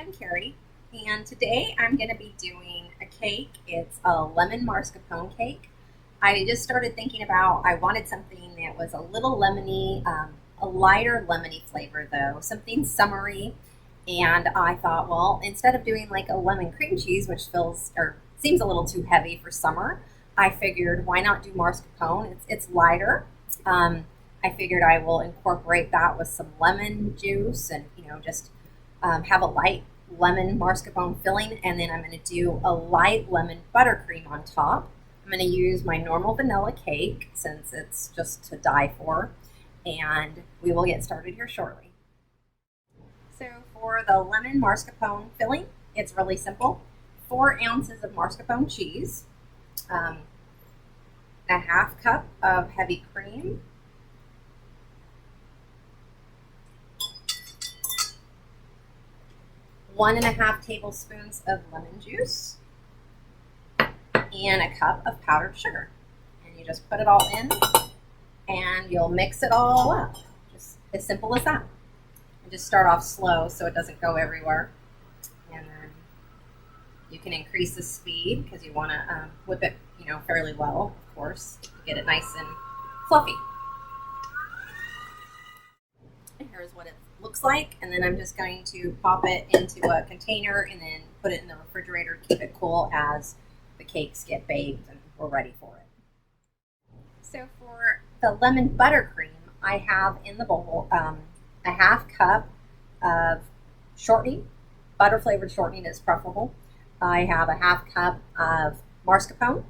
I'm Carrie, and today I'm going to be doing a cake. It's a lemon mascarpone cake. I just started thinking about I wanted something that was a little lemony, a lighter lemony flavor though, something summery. And I thought, well, instead of doing like a lemon cream cheese, which feels or seems a little too heavy for summer, I figured why not do mascarpone? It's lighter. Um, I figured I will incorporate that with some lemon juice and just have a light lemon mascarpone filling, and then I'm going to do a light lemon buttercream on top. I'm going to use my normal vanilla cake since it's just to die for, and we will get started here shortly. So for the lemon mascarpone filling, it's really simple. 4 ounces of mascarpone cheese, um, a half cup of heavy cream, 1.5 tablespoons of lemon juice, and a cup of powdered sugar. And you just put it all in and you'll mix it all up. Just as simple as that. And just start off slow so it doesn't go everywhere. And then you can increase the speed because you want to whip it, fairly well, of course, to get it nice and fluffy. And here's what it looks like, and then I'm just going to pop it into a container and then put it in the refrigerator to keep it cool as the cakes get baked and we're ready for it. So for the lemon buttercream, I have in the bowl a half cup of shortening. Butter flavored shortening is preferable. I have a half cup of mascarpone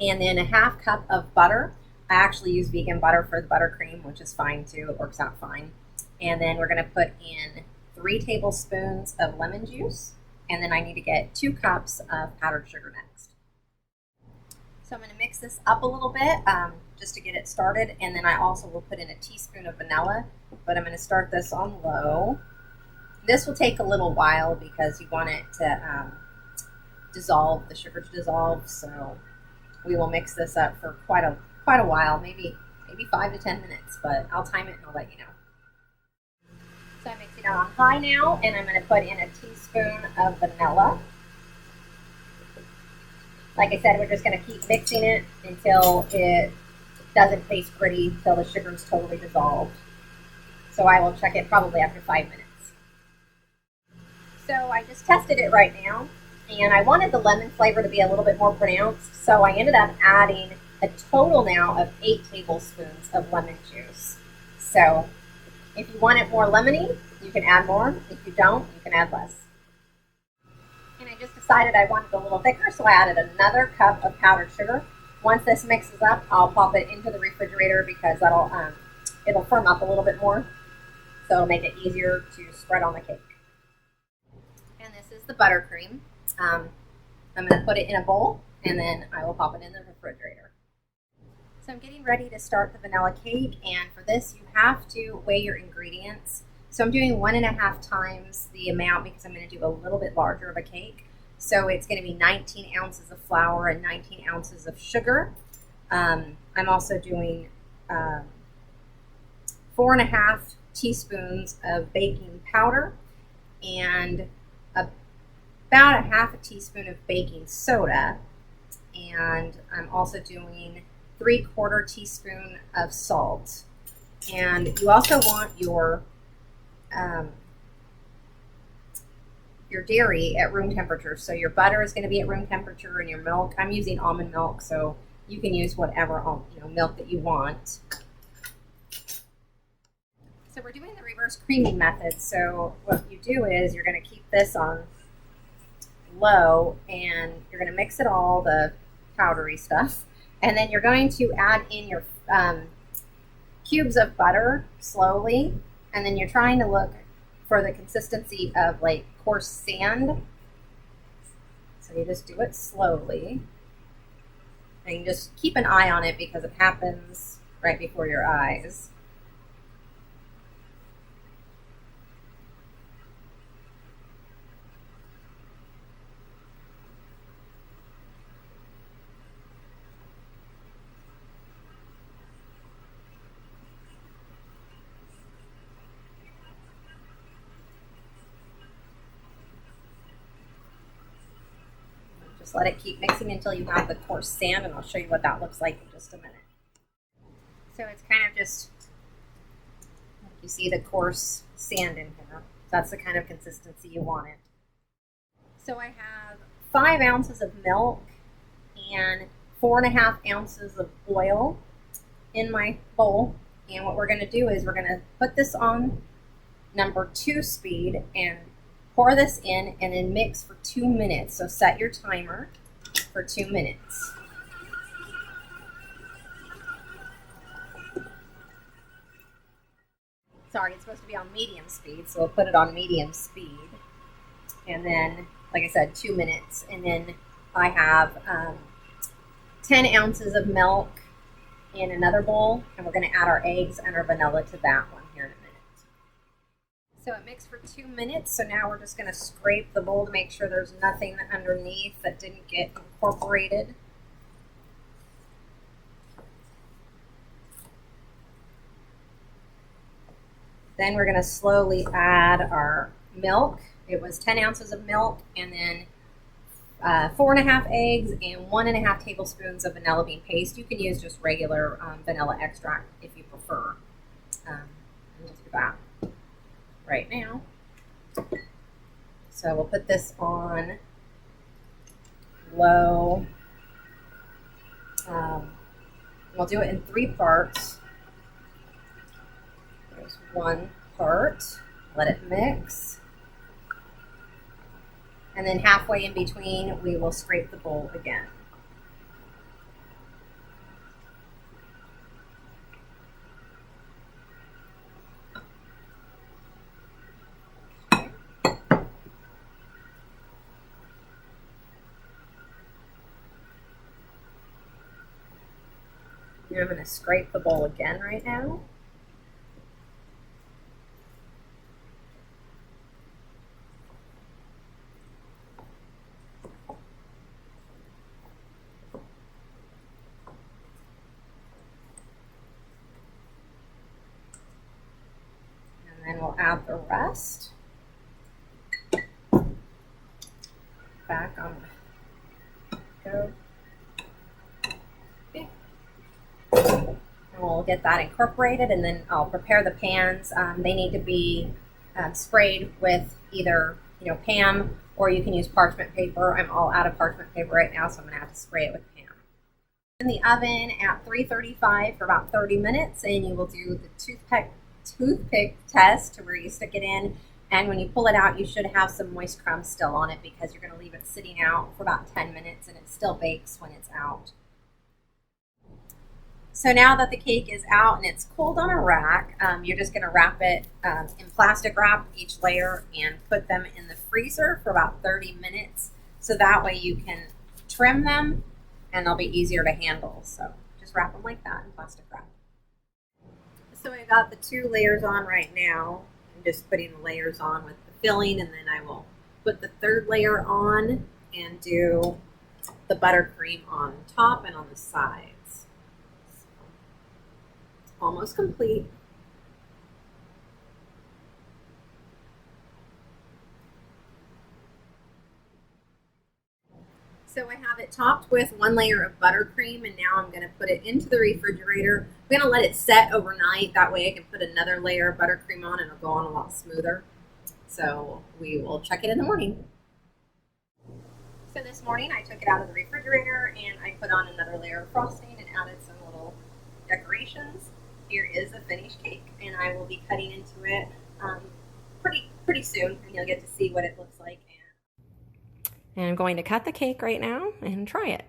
and then a half cup of butter. I actually use vegan butter for the buttercream, which is fine too. It works out fine. And then we're going to put in 3 tablespoons of lemon juice, and then I need to get 2 cups of powdered sugar next. So I'm going to mix this up a little bit just to get it started, and then I also will put in a teaspoon of vanilla, but I'm going to start this on low. This will take a little while because you want it to dissolve, the sugar to dissolve, so we will mix this up for quite a while, maybe 5 to 10 minutes, but I'll time it and I'll let you know. So I'm mixing it on high now, and I'm going to put in a teaspoon of vanilla. Like I said, we're just going to keep mixing it until it doesn't taste pretty, until the sugar is totally dissolved. So I will check it probably after 5 minutes. So I just tested it right now, and I wanted the lemon flavor to be a little bit more pronounced, so I ended up adding a total now of 8 tablespoons of lemon juice. So if you want it more lemony, you can add more. If you don't, you can add less. And I just decided I wanted it a little thicker, so I added another cup of powdered sugar. Once this mixes up, I'll pop it into the refrigerator because it'll firm up a little bit more, so it'll make it easier to spread on the cake. And this is the buttercream. I'm going to put it in a bowl, and then I will pop it in the refrigerator. So I'm getting ready to start the vanilla cake, and for this you have to weigh your ingredients. So I'm doing 1.5 times the amount because I'm going to do a little bit larger of a cake. So it's going to be 19 ounces of flour and 19 ounces of sugar. I'm also doing 4.5 teaspoons of baking powder and about 1/2 teaspoon of baking soda. And I'm also doing 3/4 teaspoon of salt. And you also want your dairy at room temperature. So your butter is going to be at room temperature, and your milk, I'm using almond milk, so you can use whatever milk that you want. So we're doing the reverse creaming method. So what you do is you're going to keep this on low, and you're going to mix it all, the powdery stuff, and then you're going to add in your cubes of butter slowly, and then you're trying to look for the consistency of like coarse sand. So you just do it slowly, and you just keep an eye on it because it happens right before your eyes. Just let it keep mixing until you have the coarse sand, and I'll show you what that looks like in just a minute. So it's kind of just, you see the coarse sand in here. That's the kind of consistency you want it. So I have 5 ounces of milk and 4.5 ounces of oil in my bowl. And what we're going to do is we're going to put this on number 2 speed and pour this in and then mix for 2 minutes. So set your timer for 2 minutes. Sorry, it's supposed to be on medium speed, so we'll put it on medium speed. And then, like I said, 2 minutes. And then I have 10 ounces of milk in another bowl, and we're going to add our eggs and our vanilla to that one here in a minute. So it mixed for 2 minutes, so now we're just going to scrape the bowl to make sure there's nothing underneath that didn't get incorporated. Then we're going to slowly add our milk. It was 10 ounces of milk, and then 4.5 eggs and 1.5 tablespoons of vanilla bean paste. You can use just regular vanilla extract if you prefer. We'll do that right now. So we'll put this on low. We'll do it in 3 parts. There's 1 part. Let it mix. And then halfway in between, we will scrape the bowl again. Okay. Now I'm going to scrape the bowl again right now. And we'll add the rest back on the go. Okay. And we'll get that incorporated, and then I'll prepare the pans. They need to be sprayed with either Pam, or you can use parchment paper. I'm all out of parchment paper right now, so I'm going to have to spray it with Pam. In the oven at 335 for about 30 minutes, and you will do the toothpick test to where you stick it in, and when you pull it out, you should have some moist crumbs still on it because you're going to leave it sitting out for about 10 minutes, and it still bakes when it's out. So now that the cake is out and it's cooled on a rack, you're just going to wrap it in plastic wrap, each layer, and put them in the freezer for about 30 minutes, so that way you can trim them and they'll be easier to handle. So just wrap them like that in plastic wrap. So I got the 2 layers on right now. I'm just putting the layers on with the filling, and then I will put the 3rd layer on and do the buttercream on top and on the sides. So it's almost complete. So I have it topped with 1 layer of buttercream, and now I'm going to put it into the refrigerator. I'm going to let it set overnight. That way I can put another layer of buttercream on and it'll go on a lot smoother. So we will check it in the morning. So this morning I took it out of the refrigerator and I put on another layer of frosting and added some little decorations. Here is a finished cake, and I will be cutting into it pretty soon, and you'll get to see what it looks like. And I'm going to cut the cake right now and try it.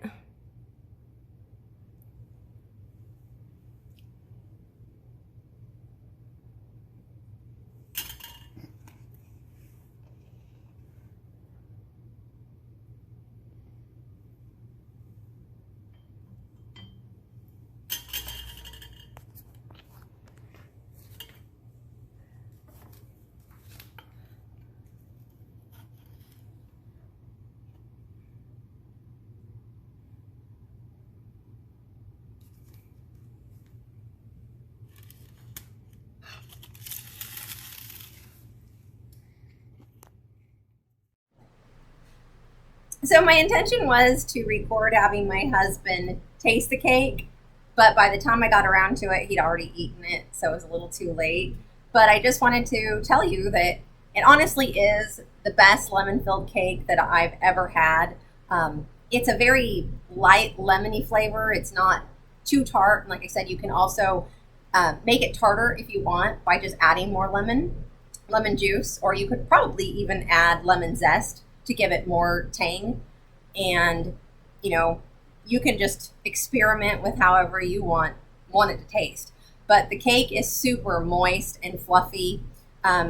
So my intention was to record having my husband taste the cake, but by the time I got around to it, he'd already eaten it, so it was a little too late. But I just wanted to tell you that it honestly is the best lemon filled cake that I've ever had. It's a very light lemony flavor. It's not too tart. And like I said, you can also make it tartar if you want by just adding more lemon juice, or you could probably even add lemon zest to give it more tang. And you know, you can just experiment with however you want it to taste. But the cake is super moist and fluffy.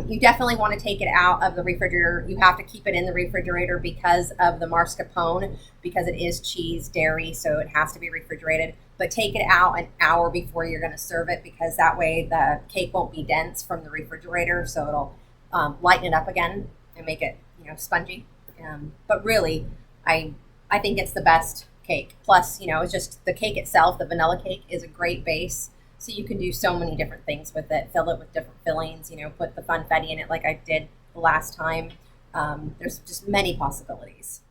You definitely want to take it out of the refrigerator. You have to keep it in the refrigerator because of the mascarpone, because it is cheese, dairy, so it has to be refrigerated. But take it out an hour before you're going to serve it, because that way the cake won't be dense from the refrigerator, so it'll lighten it up again and make it spongy. But really, I think it's the best cake. Plus, it's just the cake itself. The vanilla cake is a great base. So you can do so many different things with it. Fill it with different fillings. Put the funfetti in it like I did the last time. There's just many possibilities.